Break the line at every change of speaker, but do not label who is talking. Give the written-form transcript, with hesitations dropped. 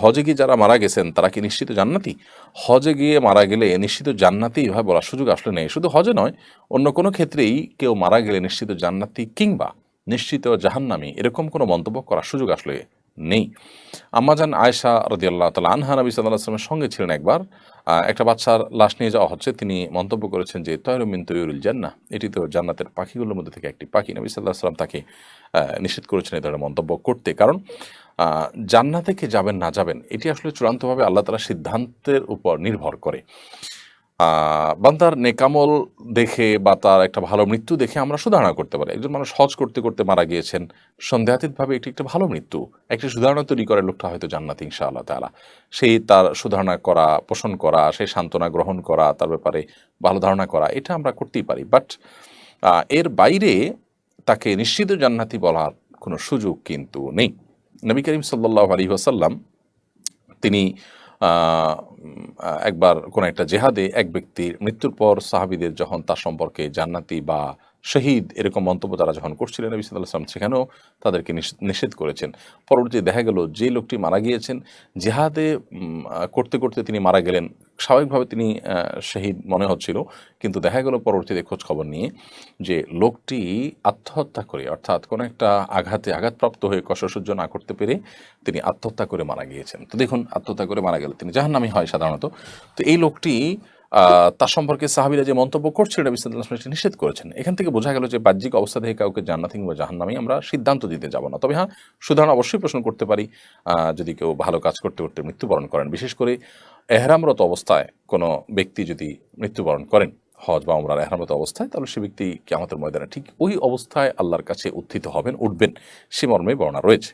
হজে গিয়ে যারা মারা গেছেন তারা কি নিশ্চিত জান্নাতি? হজে গিয়ে মারা গেলে নিশ্চিত জান্নাতি এভাবে বলার সুযোগ আসলে নেই। শুধু হজে নয়, অন্য কোনো ক্ষেত্রেই কেউ মারা গেলে নিশ্চিত জান্নাতি কিংবা নিশ্চিত জাহান্নামী এরকম কোনো মন্তব্য করার সুযোগ আসলে নেই। আম্মাজান আয়েশা রাদিয়াল্লাহু তাআলা আনহা নবী সাল্লাল্লাহু আলাইহি ওয়াসাল্লামের সঙ্গে ছিলেন একবার। একটা বাচ্চার লাশ নিয়ে যাওয়া হচ্ছে। তিনি মন্তব্য করেছেন যে, "তয়রুম মিন তুয়ুরিল জান্নাহ।" এটি তো জান্নাতের পাখিগুলোর মধ্যে থেকে একটি পাখি। নবী সাল্লাল্লাহু আলাইহি ওয়াসাল্লাম তাকে নিষেধ করেছেন এ ধরনের মন্তব্য করতে। কারণ জান্নাতে কে যাবেন না যাবেন এটি আসলে চূড়ান্তভাবে আল্লাহ তাআলার সিদ্ধান্তের উপর নির্ভর করে। বান্দার নেকামল দেখে বা তার একটা ভালো মৃত্যু দেখে আমরা সুধারণা করতে পারি। একজন মানুষ হজ করতে, করতে মারা গিয়েছেন। সন্দেহাতীতভাবে এটি একটা ভালো মৃত্যু। একটি সুধারণা তৈরি করে লোকটা হয়তো জান্নাতি ইনশাআল্লাহ তাআলা। সেই তার সুধারণা করা, পোষণ করা, সেই সান্ত্বনা গ্রহণ করা, তার ব্যাপারে ভালো ধারণা করা, এটা আমরা করতেই পারি। বাট এর বাইরে তাকে নিশ্চিত জান্নাতি বলার কোনো সুযোগ কিন্তু নেই। নবী করিম সাল্লাল্লাহু আলাইহি ওয়াসাল্লাম তিনি একবার কোনো একটা জেহাদে এক ব্যক্তির মৃত্যুর পর সাহাবীদের যখন তার সম্পর্কে জান্নাতি বা শহীদ এরকম মন্তব্য তারা যখন করছিলেন, নবী সাল্লাল্লাহু আলাইহি ওয়াসাল্লাম সেখানেও তাদেরকে নিষেধ করেছেন। পরবর্তীতে দেখা গেল যে লোকটি মারা গিয়েছেন জেহাদে করতে, করতে তিনি মারা গেলেন। স্বাভাবিকভাবে তিনি শহীদ মনে হচ্ছিল। কিন্তু দেখা গেল পরবর্তীতে খোঁজখবর নিয়ে যে লোকটি আত্মহত্যা করে, অর্থাৎ কোনো একটা আঘাতপ্রাপ্ত হয়ে কষ্ট সহ্য না করতে পেরে তিনি আত্মহত্যা করে মারা গিয়েছেন। তো দেখুন, আত্মহত্যা করে মারা গেলে তিনি জাহান্নামী হয় সাধারণত। তো এই লোকটি তার সম্পর্কে সাহাবীরা যে মন্তব্য করছিলেন নবী সাল্লাল্লাহু আলাইহি ওয়াসাল্লাম নিষেধ করেছেন। এখান থেকে বোঝা গেল যে বাহ্যিক অবস্থা থেকে কাউকে জান্নাতি কিংবা জাহান্নামী আমরা সিদ্ধান্ত দিতে যাব না। তবে হ্যাঁ, সুধারণা অবশ্যই পোষণ করতে পারি যদি কেউ ভালো কাজ করতে, করতে মৃত্যুবরণ করেন। বিশেষ করে এহরামরত অবস্থায় কোনো ব্যক্তি যদি মৃত্যুবরণ করেন, হজ বা উমরার এহরামরত অবস্থায়, তাহলে সে ব্যক্তি কিয়ামতের ময়দানে ঠিক ওই অবস্থায় আল্লাহর কাছে উত্থিত হবেন, উঠবেন, সে মর্মে বর্ণনা রয়েছে।